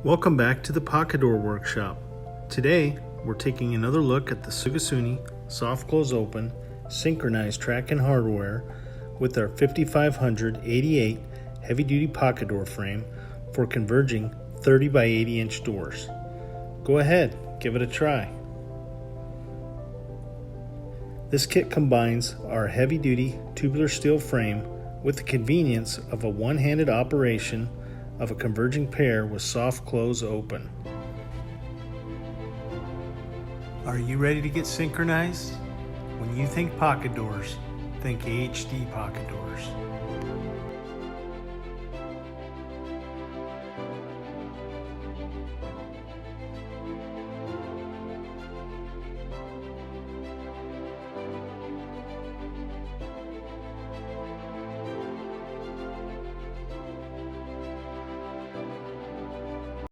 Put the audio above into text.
Welcome back to the Pocket Door Workshop. Today, we're taking another look at the Sugatsune Soft Close Open Synchronized Track and Hardware with our 5588 heavy duty pocket door frame for converging 30 by 80 inch doors. Go ahead, give it a try. This kit combines our heavy duty tubular steel frame with the convenience of a one-handed operation of a converging pair with soft close open. Are you ready to get synchronized? When you think pocket doors, think HD pocket doors.